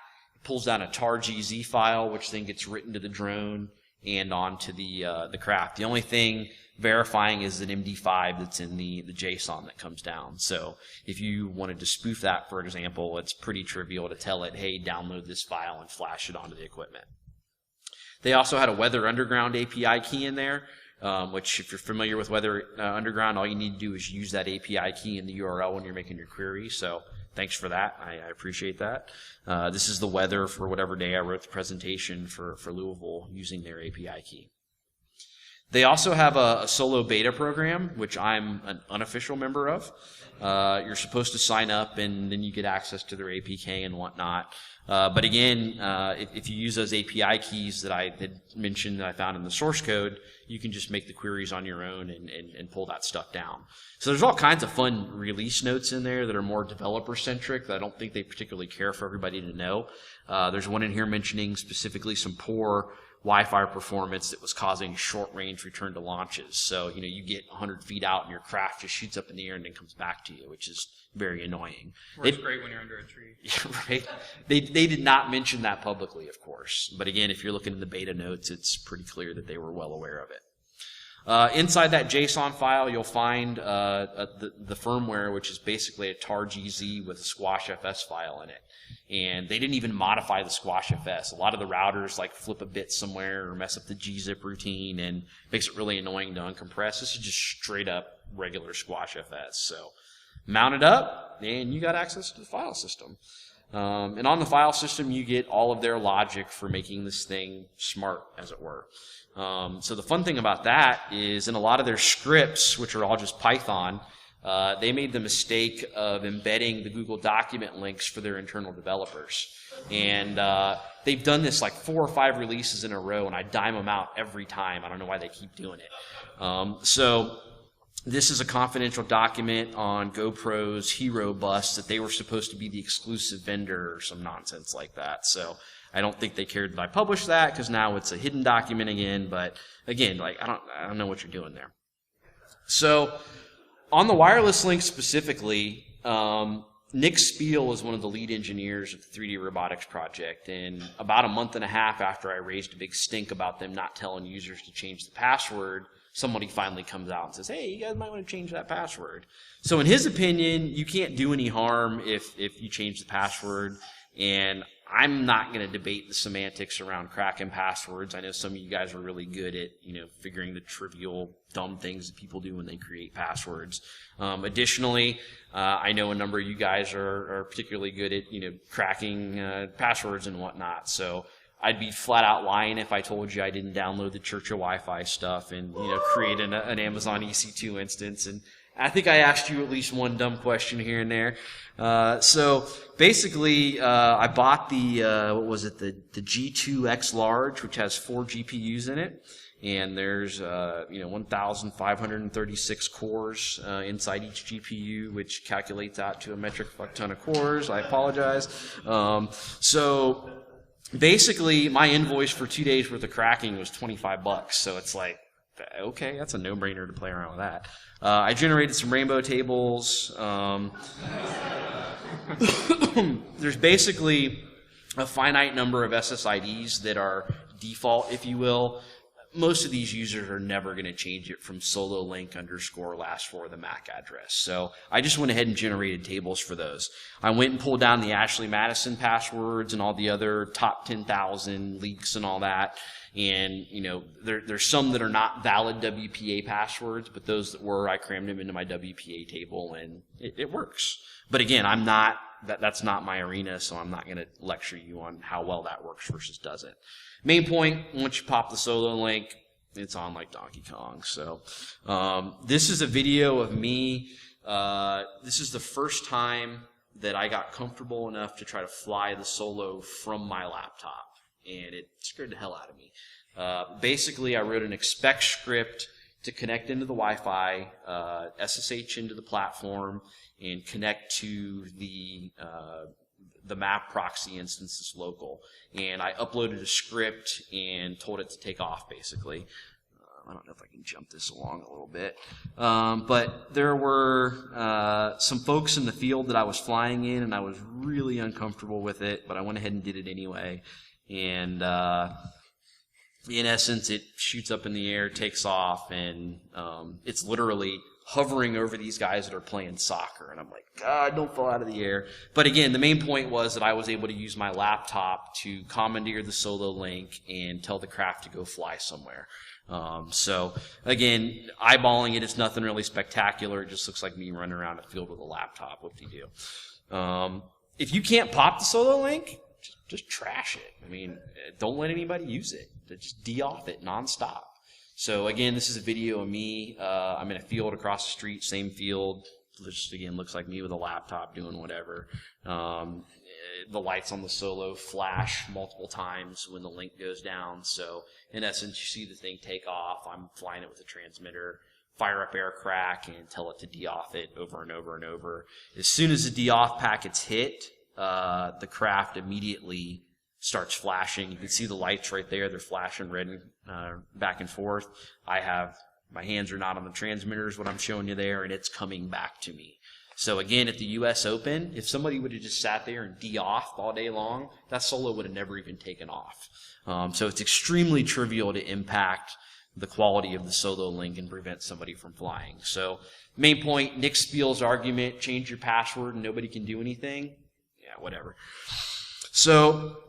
pulls down a tar.gz file, which then gets written to the drone and onto the craft. The only thing verifying is an MD5 that's in the JSON that comes down. So if you wanted to spoof that, for example, it's pretty trivial to tell it, hey, download this file and flash it onto the equipment. They also had a Weather Underground API key in there, which if you're familiar with Weather Underground, all you need to do is use that API key in the URL when you're making your query. So thanks for that. I appreciate that. This is the weather for whatever day I wrote the presentation for Louisville using their API key. They also have a Solo beta program, which I'm an unofficial member of. You're supposed to sign up, and then you get access to their APK and whatnot. But again, if you use those API keys that I had mentioned that I found in the source code, you can just make the queries on your own and pull that stuff down. So there's all kinds of fun release notes in there that are more developer-centric that I don't think they particularly care for everybody to know. There's one in here mentioning specifically some poor Wi-Fi performance that was causing short-range return to launches. So, you get 100 feet out and your craft just shoots up in the air and then comes back to you, which is very annoying. Works great when you're under a tree. Yeah, right? They did not mention that publicly, of course. But again, if you're looking in the beta notes, it's pretty clear that they were well aware of it. Inside that JSON file, you'll find the firmware, which is basically a tar.gz with a squashfs file in it. And they didn't even modify the squashfs. A lot of the routers flip a bit somewhere or mess up the gzip routine and makes it really annoying to uncompress. This is just straight up regular squashfs. So mount it up and you got access to the file system. And on the file system, you get all of their logic for making this thing smart, as it were. So the fun thing about that is in a lot of their scripts, which are all just Python, they made the mistake of embedding the Google document links for their internal developers. And they've done this 4 or 5 releases in a row, and I dime them out every time. I don't know why they keep doing it. So this is a confidential document on GoPro's Hero bus that they were supposed to be the exclusive vendor or some nonsense like that. So I don't think they cared that I published that because now it's a hidden document again. But again, I don't know what you're doing there. So on the wireless link specifically, Nick Spiel is one of the lead engineers of the 3DRobotics project, and about a month and a half after I raised a big stink about them not telling users to change the password, somebody finally comes out and says, hey, you guys might want to change that password. So in his opinion, you can't do any harm if you change the password, and I'm not going to debate the semantics around cracking passwords. I know some of you guys are really good at, figuring the trivial, dumb things that people do when they create passwords. Additionally, I know a number of you guys are particularly good at, cracking passwords and whatnot. So I'd be flat out lying if I told you I didn't download the Church of Wi-Fi stuff and, create an Amazon EC2 instance. And I think I asked you at least one dumb question here and there. So basically, I bought the G2X Large, which has 4 GPUs in it, and there's 1,536 cores inside each GPU, which calculates out to a metric fuck ton of cores. I apologize. So basically, my invoice for 2 days worth of cracking was $25. So it's like, okay, that's a no-brainer to play around with that. I generated some rainbow tables. There's basically a finite number of SSIDs that are default, if you will. Most of these users are never going to change it from sololink _ last 4 of the MAC address. So I just went ahead and generated tables for those. I went and pulled down the Ashley Madison passwords and all the other top 10,000 leaks and all that. And, there's some that are not valid WPA passwords, but those that were, I crammed them into my WPA table, and it works. But again, that's not my arena, so I'm not going to lecture you on how well that works versus doesn't. Main point, once you pop the solo link, it's on like Donkey Kong. So this is a video of me. This is the first time that I got comfortable enough to try to fly the solo from my laptop, and it scared the hell out of me. Basically, I wrote an expect script to connect into the Wi-Fi, SSH into the platform, and connect to the map proxy instance that's local. And I uploaded a script and told it to take off, basically. I don't know if I can jump this along a little bit. But there were some folks in the field that I was flying in, and I was really uncomfortable with it, but I went ahead and did it anyway. And in essence, it shoots up in the air, takes off, and it's literally hovering over these guys that are playing soccer. And I'm like, God, don't fall out of the air. But again, the main point was that I was able to use my laptop to commandeer the solo link and tell the craft to go fly somewhere. So again, eyeballing it, it's nothing really spectacular. It just looks like me running around a field with a laptop. Whoop-de-doo. If you can't pop the solo link, just trash it. I mean, don't let anybody use it. Just de-off it nonstop. So again, this is a video of me. I'm in a field across the street, same field. Just again, looks like me with a laptop doing whatever. The lights on the solo flash multiple times when the link goes down. So in essence, you see the thing take off. I'm flying it with a transmitter, fire up air crack, and tell it to de-off it over and over and over. As soon as the de-off packet's hit, the craft immediately starts flashing. You can see the lights right there. They're flashing red and back and forth. My hands are not on the transmitters, what I'm showing you there, and it's coming back to me. So again, at the US Open, if somebody would have just sat there and de-offed all day long, that solo would have never even taken off. So it's extremely trivial to impact the quality of the solo link and prevent somebody from flying. So main point, Nick Spiel's argument, change your password and nobody can do anything. Yeah, whatever. So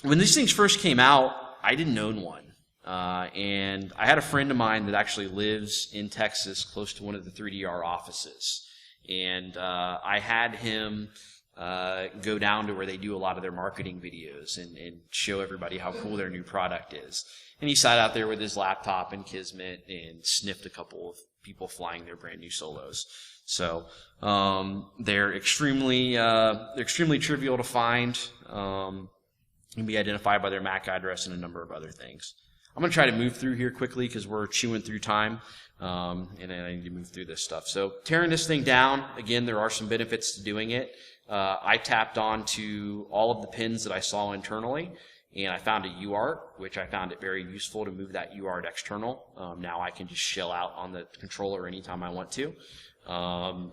when these things first came out, I didn't own one. And I had a friend of mine that actually lives in Texas close to one of the 3DR offices. And I had him go down to where they do a lot of their marketing videos and show everybody how cool their new product is. And he sat out there with his laptop and Kismet and sniffed a couple of people flying their brand new solos. So they're extremely trivial to find. Can be identified by their MAC address and a number of other things. I'm going to try to move through here quickly because we're chewing through time, and then I need to move through this stuff. So tearing this thing down, again, there are some benefits to doing it. I tapped on to all of the pins that I saw internally, and I found a UART, which I found it very useful to move that UART external. Now I can just shell out on the controller anytime I want to.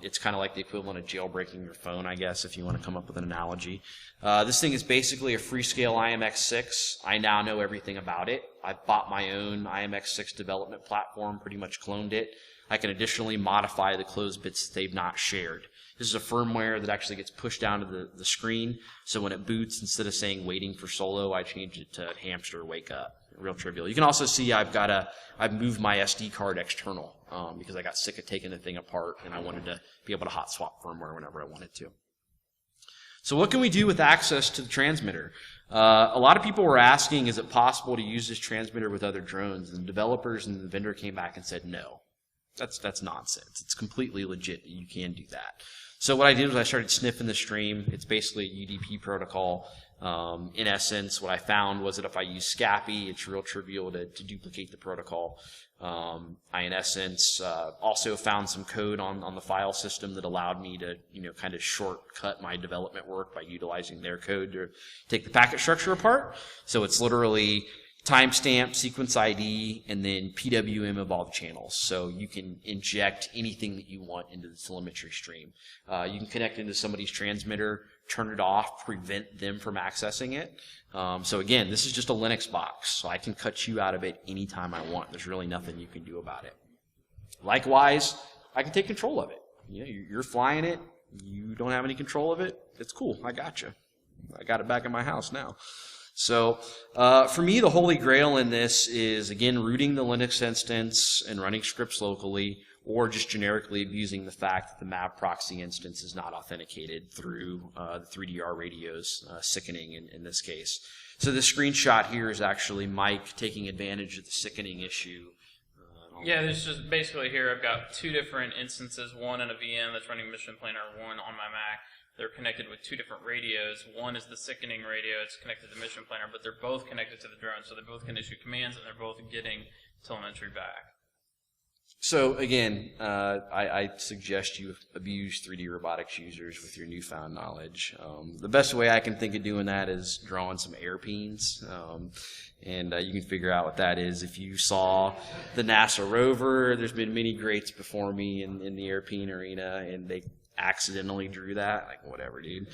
It's kind of like the equivalent of jailbreaking your phone, I guess, if you want to come up with an analogy. This thing is basically a Freescale IMX6. I now know everything about it. I bought my own IMX6 development platform, pretty much cloned it. I can additionally modify the closed bits that they've not shared. This is a firmware that actually gets pushed down to the screen, so when it boots, instead of saying waiting for solo, I change it to hamster wake up. Real trivial. You can also see I've moved my SD card external because I got sick of taking the thing apart and I wanted to be able to hot swap firmware whenever I wanted to. So what can we do with access to the transmitter? A lot of people were asking, is it possible to use this transmitter with other drones? And the developers and the vendor came back and said no. That's nonsense. It's completely legit that you can do that. So what I did was I started sniffing the stream. It's basically a UDP protocol. In essence, what I found was that if I use SCAPI, it's real trivial to duplicate the protocol. I, in essence, also found some code on the file system that allowed me to, kind of shortcut my development work by utilizing their code to take the packet structure apart. So it's literally timestamp, sequence ID, and then PWM evolved channels. So you can inject anything that you want into the telemetry stream. You can connect into somebody's transmitter, turn it off, prevent them from accessing it. So again, this is just a Linux box, so I can cut you out of it anytime I want. There's really nothing you can do about it. Likewise, I can take control of it. You're flying it, you don't have any control of it, it's cool, I got you. I got it back in my house now. So for me, the holy grail in this is, again, rooting the Linux instance and running scripts locally, or just generically abusing the fact that the MAV proxy instance is not authenticated through the 3DR radios, sickening in this case. So this screenshot here is actually Mike taking advantage of the sickening issue. Yeah, there's just basically here I've got two different instances, one in a VM that's running Mission Planner, one on my Mac. They're connected with two different radios. One is the sickening radio, it's connected to Mission Planner, but they're both connected to the drone, so they both can issue commands and they're both getting telemetry back. So again, I suggest you abuse 3DRobotics users with your newfound knowledge. The best way I can think of doing that is drawing some airpins, and you can figure out what that is. If you saw the NASA rover, there's been many greats before me in the airpin arena, and they accidentally drew that, like whatever, dude.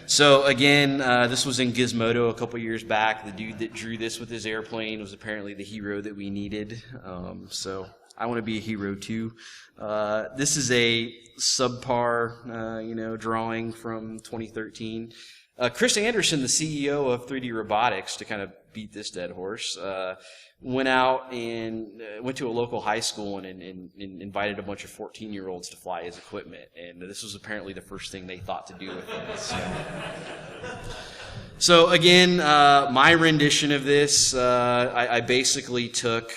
So again, this was in Gizmodo a couple years back. The dude that drew this with his airplane was apparently the hero that we needed. So I want to be a hero too. This is a subpar, drawing from 2013. Chris Anderson, the CEO of 3DRobotics, to kind of beat this dead horse, went out and went to a local high school and invited a bunch of 14-year-olds to fly his equipment. And this was apparently the first thing they thought to do with it. So again, my rendition of this, I basically took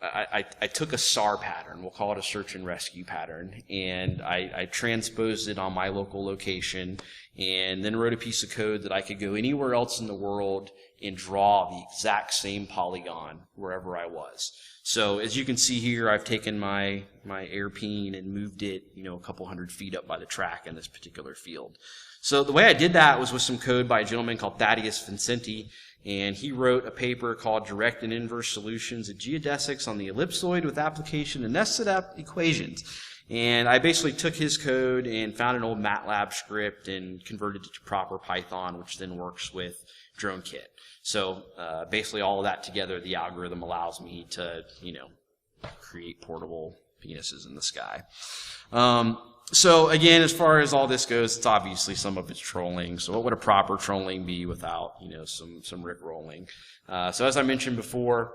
I took a SAR pattern, we'll call it a search and rescue pattern, and I transposed it on my local location, and then wrote a piece of code that I could go anywhere else in the world and draw the exact same polygon wherever I was. So as you can see here, I've taken my airpin and moved it, a couple hundred feet up by the track in this particular field. So the way I did that was with some code by a gentleman called Thaddeus Vincenti, and he wrote a paper called Direct and Inverse Solutions of Geodesics on the Ellipsoid with Application to Nested Equations. And I basically took his code and found an old MATLAB script and converted it to proper Python, which then works with DroneKit. So basically all of that together, the algorithm allows me to, create portable penises in the sky. So again, as far as all this goes, it's obviously some of it's trolling. So what would a proper trolling be without, some rickrolling? So as I mentioned before,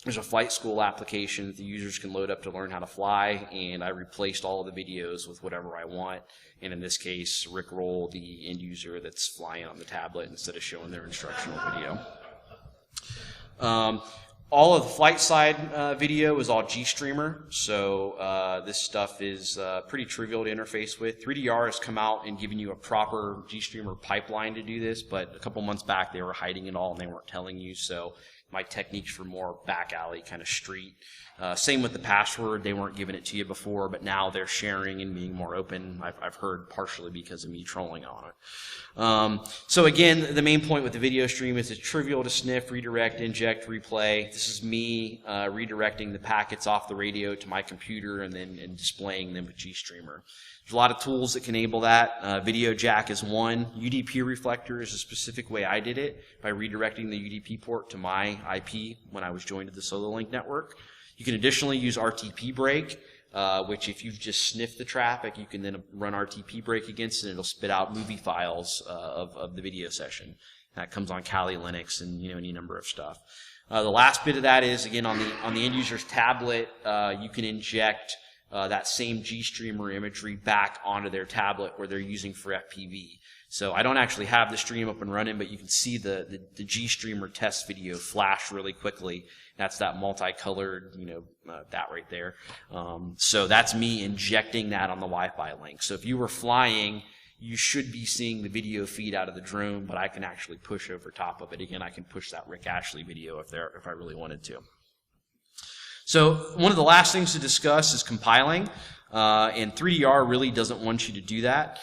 there's a flight school application that the users can load up to learn how to fly, and I replaced all of the videos with whatever I want. And in this case, rickroll the end user that's flying on the tablet instead of showing their instructional video. All of the flight side video is all GStreamer, so this stuff is pretty trivial to interface with. 3DR has come out and given you a proper GStreamer pipeline to do this, but a couple months back they were hiding it all and they weren't telling you, so my techniques were more back alley, kind of street. Same with the password. They weren't giving it to you before, but now they're sharing and being more open. I've heard partially because of me trolling on it. So again, the main point with the video stream is it's trivial to sniff, redirect, inject, replay. This is me redirecting the packets off the radio to my computer and then displaying them with GStreamer. There's a lot of tools that can enable that. Video jack is one. UDP reflector is a specific way I did it, by redirecting the UDP port to my IP when I was joined to the SoloLink network. You can additionally use RTP break, which if you've just sniffed the traffic, you can then run RTP break against it, and it'll spit out movie files of the video session. That comes on Kali Linux and any number of stuff. The last bit of that is, again, on the end user's tablet, you can inject that same GStreamer imagery back onto their tablet where they're using for FPV. So I don't actually have the stream up and running, but you can see the GStreamer test video flash really quickly. That's that multicolored, that right there. So that's me injecting that on the Wi-Fi link. So if you were flying, you should be seeing the video feed out of the drone, but I can actually push over top of it. Again, I can push that Rick Ashley video if I really wanted to. So one of the last things to discuss is compiling, and 3DR really doesn't want you to do that.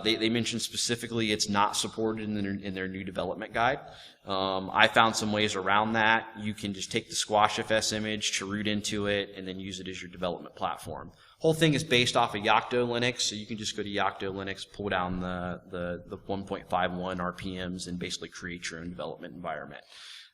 They mentioned specifically it's not supported in their new development guide. I found some ways around that. You can just take the SquashFS image, cheroot into it, and then use it as your development platform. Whole thing is based off of Yocto Linux, so you can just go to Yocto Linux, pull down the 1.51 RPMs, and basically create your own development environment.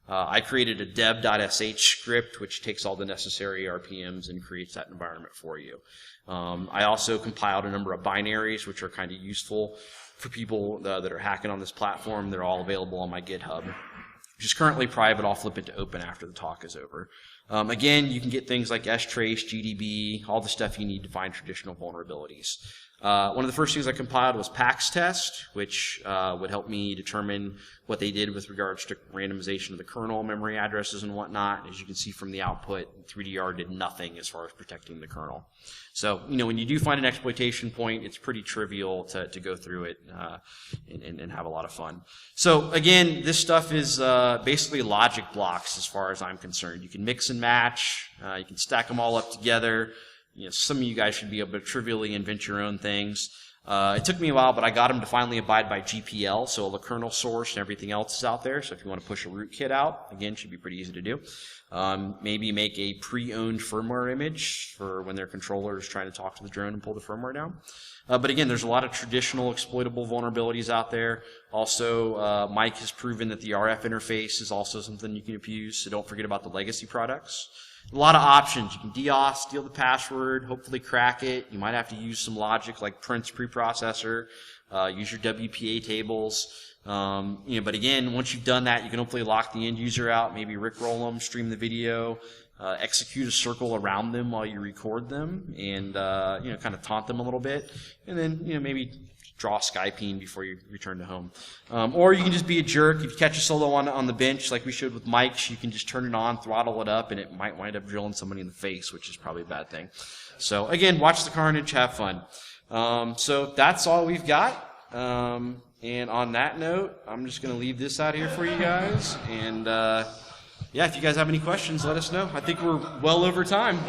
I created a dev.sh script which takes all the necessary RPMs and creates that environment for you. I also compiled a number of binaries which are kind of useful for people that are hacking on this platform. They're all available on my GitHub, which is currently private. I'll flip it to open after the talk is over. Again, you can get things like strace, GDB, all the stuff you need to find traditional vulnerabilities. One of the first things I compiled was PAX test, which would help me determine what they did with regards to randomization of the kernel memory addresses and whatnot. As you can see from the output, 3DR did nothing as far as protecting the kernel. So, when you do find an exploitation point, it's pretty trivial to go through it and have a lot of fun. So, again, this stuff is basically logic blocks as far as I'm concerned. You can mix and match. You can stack them all up together. Some of you guys should be able to trivially invent your own things. It took me a while, but I got them to finally abide by GPL, so the kernel source and everything else is out there. So if you want to push a rootkit out, again, it should be pretty easy to do. Maybe make a pre-owned firmware image for when their controller is trying to talk to the drone and pull the firmware down. But again, there's a lot of traditional exploitable vulnerabilities out there. Also, Mike has proven that the RF interface is also something you can abuse, so don't forget about the legacy products. A lot of options. You can DOS, steal the password, hopefully crack it. You might have to use some logic like Prince preprocessor, use your WPA tables. But again, once you've done that, you can hopefully lock the end user out, maybe rickroll them, stream the video, execute a circle around them while you record them, and kind of taunt them a little bit, and then maybe draw Skypeen before you return to home. Or you can just be a jerk. If you catch a solo on the bench like we showed with Mike's, you can just turn it on, throttle it up, and it might wind up drilling somebody in the face, which is probably a bad thing. So again, watch the carnage, have fun. So that's all we've got. And on that note, I'm just going to leave this out here for you guys. And if you guys have any questions, let us know. I think we're well over time.